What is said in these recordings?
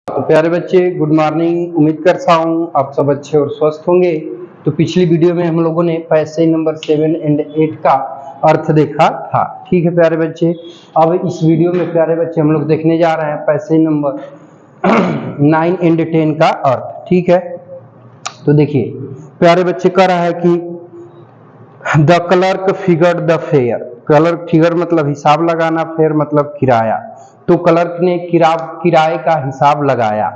तो प्यारे बच्चे, गुड मॉर्निंग। उम्मीद करता हूँ आप सब अच्छे और स्वस्थ होंगे। तो पिछली वीडियो में हम लोगों ने पैसे नंबर 7 और 8 का अर्थ देखा था। ठीक है प्यारे बच्चे, अब इस वीडियो में प्यारे बच्चे हम लोग देखने जा रहे हैं पैसे नंबर 9 और 10 का अर्थ। ठीक है, तो देखिए प्यारे बच्चे कह रहा है कि the clerk figured the fair. Clerk figure मतलब हिसाब लगाना, फेयर मतलब किराया। तो क्लर्क ने किराए का हिसाब लगाया।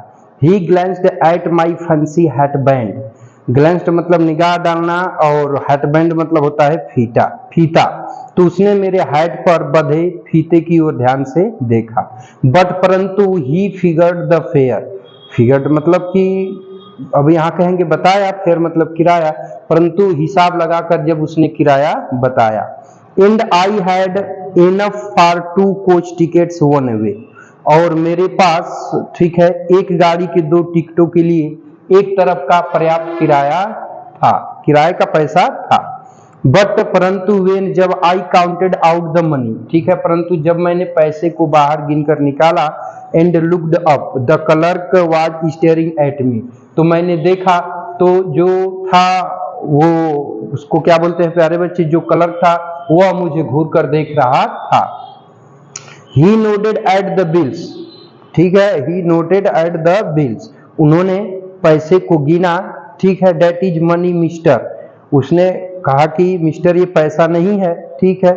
He glanced at my fancy hat band. Glanced मतलब निगाह डालना और हैट बैंड मतलब होता है फीता फीता। तो उसने मेरे हैट पर बंधे फीते की ओर ध्यान से देखा। बट परंतु he figured the fair. Figured मतलब कि अब यहाँ कहेंगे बताया, फेयर मतलब किराया, परंतु हिसाब लगाकर जब उसने किराया बताया। And I had enough for 2 coach tickets one way. और मेरे पास, ठीक है, एक गाड़ी के 2 टिकटों के लिए एक तरफ का पर्याप्त किराया था, किराए का पैसा था। बट परंतु वेन जब आई काउंटेड आउट द मनी, ठीक है, परंतु जब मैंने पैसे को बाहर गिनकर निकाला, and looked up the clerk was staring at me. तो मैंने देखा तो जो था वो, उसको क्या बोलते हैं प्यारे बच्चे, जो क्लर्क था वह मुझे घूर कर देख रहा था। He noted at the bills, ठीक है, he noted at the bills. उन्होंने पैसे को गिना, ठीक है, दैट इज मनी मिस्टर। उसने कहा कि मिस्टर ये पैसा नहीं है, ठीक है,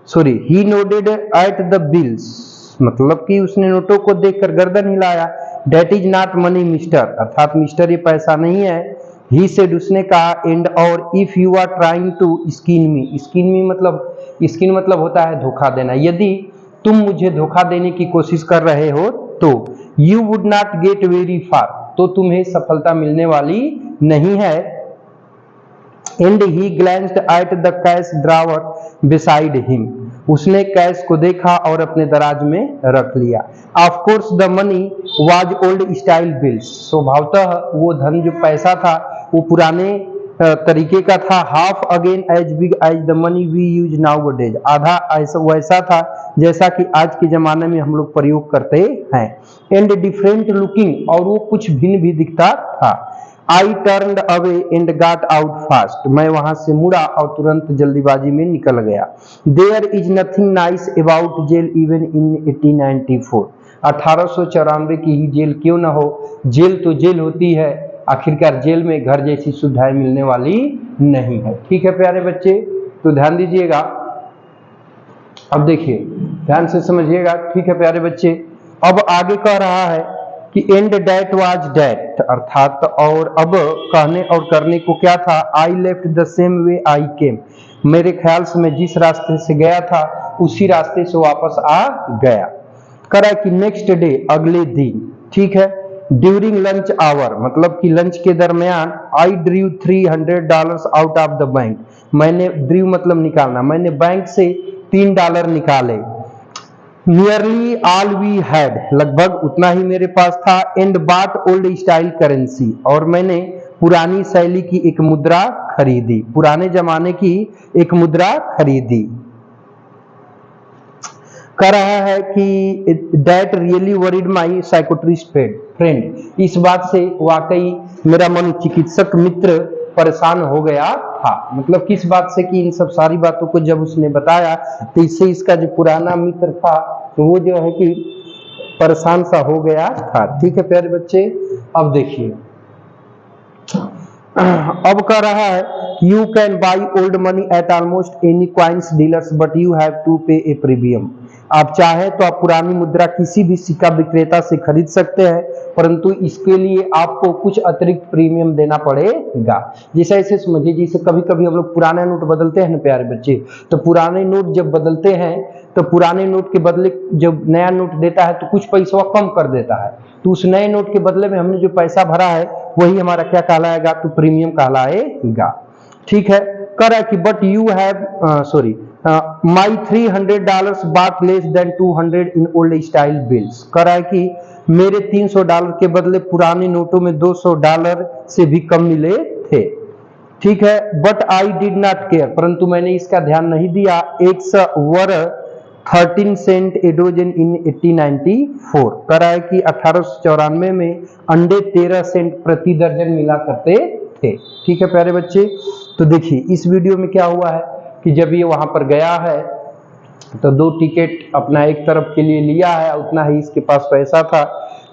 sorry, he noted at the bills मतलब कि उसने नोटों को देखकर गर्दन हिलाया। That is not money mister, अर्थात मिस्टर ये पैसा नहीं है। ही सेड, उसने कहा, एंड और if you are trying to skin me. Skin मतलब होता है धोखा देना। यदि तुम मुझे धोखा देने की कोशिश कर रहे हो तो you would not get very far, तो तुम्हें सफलता मिलने वाली नहीं है। And he glanced at the cash drawer beside him. उसने कैश को देखा और अपने दराज में रख लिया। Of course the money was old style bills. स्वभावतः वो धन, जो पैसा था, वो पुराने तरीके का था। Half again as big as the money we use nowadays. आधा ऐसा वैसा था जैसा कि आज के जमाने में हम लोग प्रयोग करते हैं। एंड डिफरेंट लुकिंग, और वो कुछ भिन्न भी दिखता था। I turned away and got out fast. मैं वहां से मुड़ा और तुरंत जल्दीबाजी में निकल गया। There is nothing nice about jail even in 1894। 1894 की ही जेल क्यों ना हो, जेल तो जेल होती है, आखिरकार जेल में घर जैसी सुविधाएं मिलने वाली नहीं है। ठीक है प्यारे बच्चे, तो ध्यान दीजिएगा। अब देखिए, ध्यान से समझिएगा। ठीक है प्यारे बच्चे, अब आगे कह रहा है कि एंड डैट वाज डैट, अर्थात और अब कहने और करने को क्या था। I left the same way I came. मेरे ख्याल से मैं जिस रास्ते से गया था उसी रास्ते से वापस आ गया। करा कि नेक्स्ट डे, अगले दिन, ठीक है, ड्यूरिंग लंच आवर मतलब कि लंच के दरमियान, I drew $300 out of the bank. मैंने, ड्रीव मतलब निकालना, मैंने बैंक से $3 निकाले। नियरली ऑल वी हैड, लगभग उतना ही मेरे पास था। एंड बाट ओल्ड स्टाइल करेंसी, और मैंने पुरानी शैली की एक मुद्रा खरीदी, पुराने जमाने की एक मुद्रा खरीदी। कह रहा है कि that really worried my साइकोट्रिस्ट friend. इस बात से वाकई मेरा मनोचिकित्सक मित्र परेशान हो गया था। मतलब किस बात से, कि इन सब सारी बातों को जब उसने बताया तो इससे इसका जो पुराना मित्र था तो वो जो है कि परेशान सा हो गया था। ठीक है प्यारे बच्चे, अब देखिए, अब कह रहा है you can buy old money at almost any coins dealers but you have to pay a premium. आप चाहे तो आप पुरानी मुद्रा किसी भी सिक्का विक्रेता से खरीद सकते हैं, परंतु इसके लिए आपको कुछ अतिरिक्त प्रीमियम देना पड़ेगा। जैसे ऐसे समझिए, जैसे कभी कभी हम लोग पुराने नोट बदलते हैं ना प्यारे बच्चे, तो पुराने नोट जब बदलते हैं तो पुराने नोट के बदले जब नया नोट देता है तो कुछ पैसा कम कर देता है। तो उस नए नोट के बदले में हमने जो पैसा भरा है वही हमारा क्या कहलाएगा, तो प्रीमियम कहलाएगा। ठीक है, कर है कि but you have sorry my $300 बात less than 200 in old style bills. कर है कि मेरे $300 के बदले पुराने नोटों में $200 से भी कम मिले थे। ठीक है, but I did not care, परंतु मैंने इसका ध्यान नहीं दिया। एक्स वर 13 सेंट एड्रोजन इन 1894। कह रहा है कि 1894 में अंडे 13 सेंट प्रति दर्जन मिला करते थे। ठीक है प्यारे बच्चे, तो देखिए इस वीडियो में क्या हुआ है कि जब ये वहां पर गया है तो 2 टिकट अपना एक तरफ के लिए लिया है, उतना ही इसके पास पैसा था,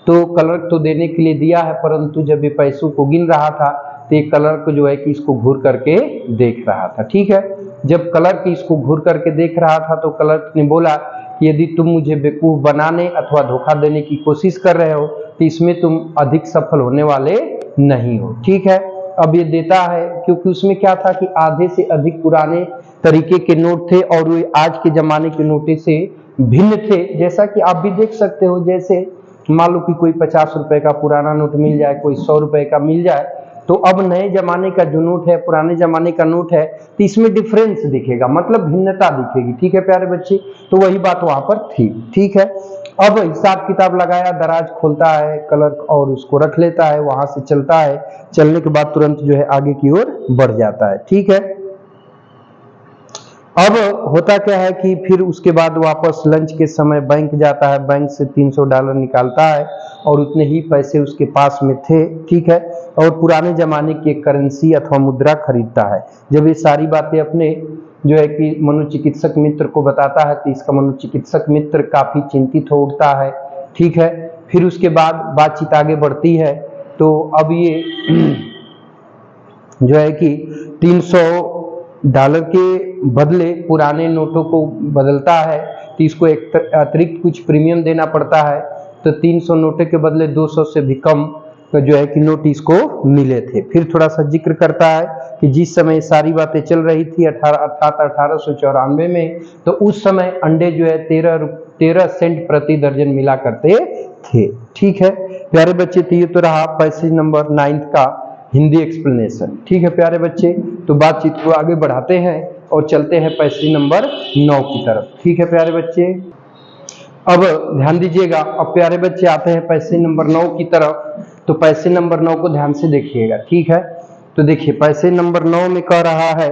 तो क्लर्क तो देने के लिए दिया है, परंतु जब ये पैसों को गिन रहा था तो ये क्लर्क जो है कि इसको घूर करके देख रहा था। ठीक है, जब क्लर्क इसको घूर करके देख रहा था तो क्लर्क ने बोला कि यदि तुम मुझे बेवकूफ बनाने अथवा धोखा देने की कोशिश कर रहे हो तो इसमें तुम अधिक सफल होने वाले नहीं हो। ठीक है, अब ये देता है क्योंकि उसमें क्या था कि आधे से अधिक पुराने तरीके के नोट थे और वे आज के जमाने के नोटे से भिन्न थे। जैसा कि आप भी देख सकते हो, जैसे मान लो कि कोई 50 रुपए का पुराना नोट मिल जाए, कोई 100 रुपए का मिल जाए, तो अब नए जमाने का जो नोट है पुराने जमाने का नोट है तो इसमें डिफरेंस दिखेगा, मतलब भिन्नता दिखेगी। ठीक है प्यारे बच्चे, तो वही बात वहां पर थी। ठीक है, अब हिसाब किताब लगाया, दराज खोलता है क्लर्क और उसको रख लेता है, वहां से चलता है, चलने के बाद तुरंत जो है आगे की ओर बढ़ जाता है। ठीक है, अब होता क्या है कि फिर उसके बाद वापस लंच के समय बैंक जाता है, बैंक से $300 निकालता है और उतने ही पैसे उसके पास में थे। ठीक है, और पुराने जमाने की करेंसी अथवा मुद्रा खरीदता है। जब ये सारी बातें अपने जो है कि मनोचिकित्सक मित्र को बताता है तो इसका मनोचिकित्सक मित्र काफी चिंतित हो उठता है। ठीक है, फिर उसके बाद बातचीत आगे बढ़ती है, तो अब ये जो है कि $300 के बदले पुराने नोटों को बदलता है तो इसको एक अतिरिक्त कुछ प्रीमियम देना पड़ता है, तो 300 नोटों के बदले 200 से भी कम जो है कि नोट इसको मिले थे। फिर थोड़ा सा जिक्र करता है कि जिस समय सारी बातें चल रही थी 1894 में, तो उस समय अंडे जो है 13 सेंट प्रति दर्जन मिला करते थे। ठीक है प्यारे बच्चे, तो ये तो रहा पैसेज नंबर 9 का हिंदी एक्सप्लेनेशन। ठीक है प्यारे बच्चे, तो बातचीत को आगे बढ़ाते हैं और चलते हैं पैसेज नंबर 9 की तरफ। ठीक है प्यारे बच्चे, अब ध्यान दीजिएगा, अब प्यारे बच्चे आते हैं पैसेज नंबर 9 की तरफ। तो पैसेज नंबर 9 को ध्यान से देखिएगा। ठीक है, तो देखिए पैसेज नंबर 9 में कह रहा है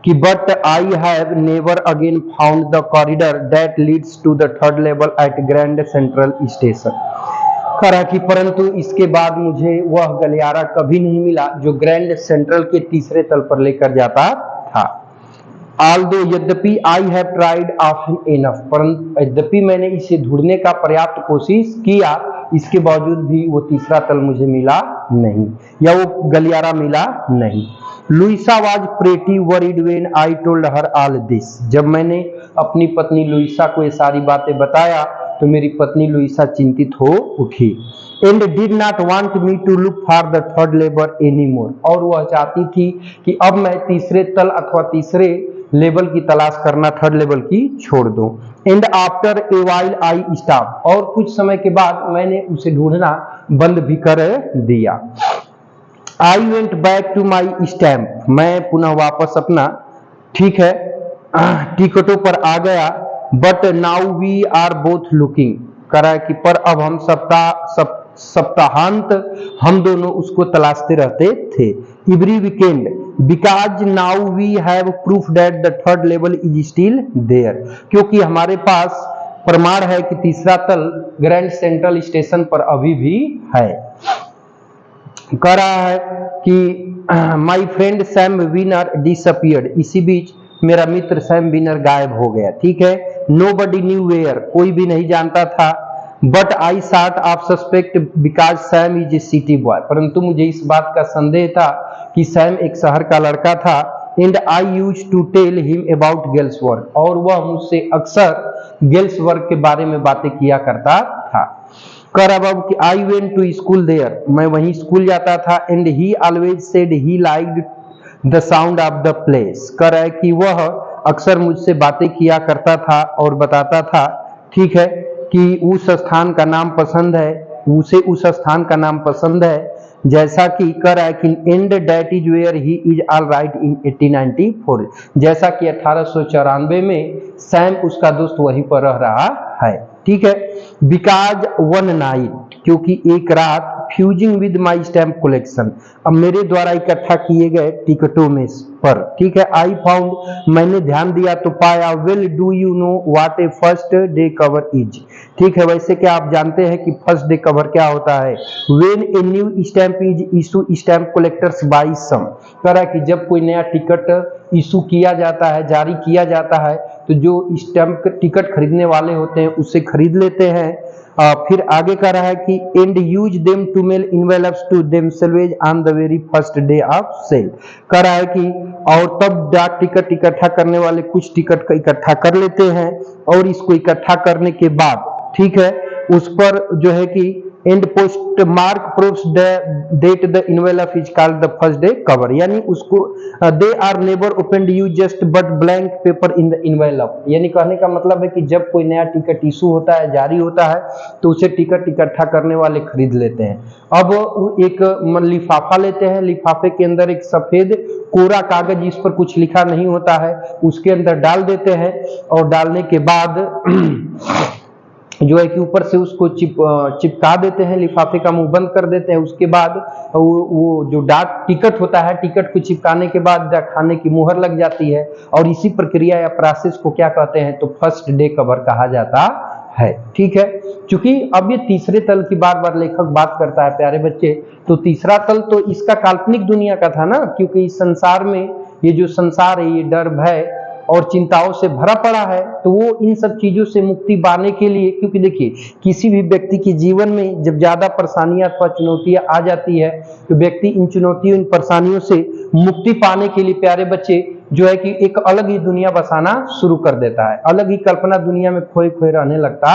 कि but I have never again found the corridor that leads to the 3rd level at Grand Central Station. करा कि परंतु इसके बाद मुझे वह गलियारा कभी नहीं मिला जो ग्रैंड सेंट्रल के तीसरे तल पर लेकर जाता था। Although यद्यपि I have tried often enough, परंतु यद्यपि मैंने इसे ढूंढने का पर्याप्त कोशिश किया, इसके बावजूद भी वो तीसरा तल मुझे मिला नहीं या वो गलियारा मिला नहीं। Louisa was pretty worried when I told her all this. जब मैंने अपनी पत्नी लुइसा को ये सारी बातें बताया तो मेरी पत्नी लुइसा चिंतित हो उठी। And did not want me to look for the 3rd level any more, और वह चाहती थी कि अब मैं तीसरे तल अथवा तीसरे लेवल की तलाश करना 3rd लेवल की छोड़ दूं। And after a while I stop, और कुछ समय के बाद मैंने उसे ढूंढना बंद भी कर दिया। I went back to my stamp, मैं पुनः वापस अपना ठीक है टिकटों पर आ गया। But now we are both looking, करा कि पर अब हम सप्ताहांत हम दोनों उसको तलाशते रहते थे। Every weekend, because now we have proof that the 3rd level is still there, क्योंकि हमारे पास प्रमाण है कि तीसरा तल ग्रैंड सेंट्रल स्टेशन पर अभी भी है। कह रहा है कि my friend Sam winner disappeared, इसी बीच मेरा मित्र सैम विनर गायब हो गया। ठीक है, नोबडी न्यू वेयर, कोई भी नहीं जानता था। But I sort of suspect because Sam is a city boy, परंतु मुझे इस बात का संदेह था कि सैम एक शहर का लड़का था। And I use to tell him about Galesburg, और वह मुझसे अक्सर गर्ल्स वर्क के बारे में बातें किया करता था। कर अब कि I went to school there, मैं वहीं स्कूल जाता था। And he always said he liked the sound of the place, कर है कि वह अक्सर मुझसे बातें किया करता था और बताता था ठीक है कि उस स्थान का नाम पसंद है, उसे उस स्थान का नाम पसंद है, जैसा कि कर है कि and that is where he is all right in 1894, जैसा कि 1894 में सैम उसका दोस्त वहीं पर रह रहा है। ठीक है, बिकॉज वन नाइट, क्योंकि एक रात fusing with my stamp collection, अब मेरे द्वारा इकट्ठा किए गए टिकटों में पर, ठीक है। आई फाउंड, मैंने ध्यान दिया तो पाया, well do you know what A first day cover is, ठीक है। वैसे क्या आप जानते हैं कि फर्स्ट डे कवर क्या होता है? When a new stamp is issue stamp collectors buy some, कह रहा है कि जब कोई नया टिकट इशू किया जाता है, जारी किया जाता है, तो जो स्टैम्प टिकट खरीदने वाले होते हैं उसे खरीद लेते हैं। फिर आगे कह रहा है कि and use them to mail envelopes to themselves on the very first day of sale, कह रहा है कि और तब डाक टिकट इकट्ठा करने वाले कुछ टिकट का इकट्ठा कर लेते हैं और इसको इकट्ठा करने के बाद, ठीक है, उस पर जो है कि and postmark proves date the envelope is called the first day cover, यानी उसको they are never opened you just put blank paper in the envelope, यानी कहने का मतलब है कि जब कोई नया टिकट इशू होता है, जारी होता है, तो उसे टिकट इकट्ठा करने वाले खरीद लेते हैं। अब एक लिफाफा लेते हैं, लिफाफे के अंदर एक सफेद कोरा कागज जिस पर कुछ लिखा नहीं होता है उसके अंदर डाल देते हैं और डालने के बाद जो है कि ऊपर से उसको चिपका देते हैं, लिफाफे का मुंह बंद कर देते हैं। उसके बाद वो जो डाक टिकट होता है, टिकट को चिपकाने के बाद खाने की मुहर लग जाती है और इसी प्रक्रिया या प्रोसेस को क्या कहते हैं? तो फर्स्ट डे कवर कहा जाता है, ठीक है। क्योंकि अब ये तीसरे तल की बार बार लेखक बात करता है प्यारे बच्चे, तो तीसरा तल तो इसका काल्पनिक दुनिया का था ना, क्योंकि इस संसार में ये जो संसार है ये डर, भय और चिंताओं से भरा पड़ा है, तो वो इन सब चीजों से मुक्ति पाने के लिए, क्योंकि देखिए किसी भी व्यक्ति के जीवन में जब ज्यादा परेशानियां अथवा चुनौतियां आ जाती है तो व्यक्ति इन चुनौतियों, इन परेशानियों से मुक्ति पाने के लिए प्यारे बच्चे जो है कि एक अलग ही दुनिया बसाना शुरू कर देता है, अलग ही कल्पना दुनिया में खोए खोए रहने लगता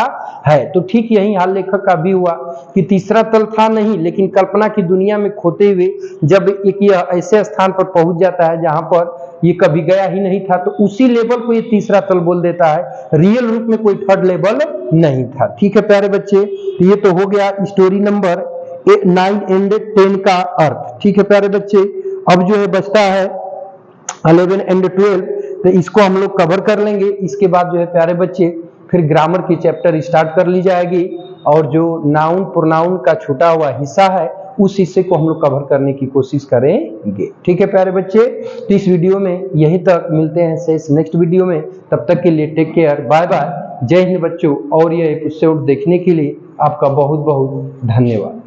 है। तो ठीक यही हाल लेखक का भी हुआ कि तीसरा तल था नहीं, लेकिन कल्पना की दुनिया में खोते हुए जब एक यह ऐसे स्थान पर पहुंच जाता है जहां पर ये कभी गया ही नहीं था, तो उसी लेवल को ये तीसरा तल बोल देता है, रियल रूप में कोई थर्ड लेवल नहीं था, ठीक है प्यारे बच्चे। ये तो हो गया स्टोरी नंबर 9 एंड 10 का अर्थ, ठीक है प्यारे बच्चे। अब जो है बचता है 11 एंड 12, तो इसको हम लोग कवर कर लेंगे। इसके बाद जो है प्यारे बच्चे फिर ग्रामर की चैप्टर स्टार्ट कर ली जाएगी और जो नाउन प्रोनाउन का छूटा हुआ हिस्सा है उस हिस्से को हम लोग कवर करने की कोशिश करेंगे, ठीक है प्यारे बच्चे। तो इस वीडियो में यहीं तक, मिलते हैं शेष नेक्स्ट वीडियो में, तब तक के लिए टेक केयर, बाय बाय, जय हिंद बच्चों। और ये एपिसोड देखने के लिए आपका बहुत बहुत धन्यवाद।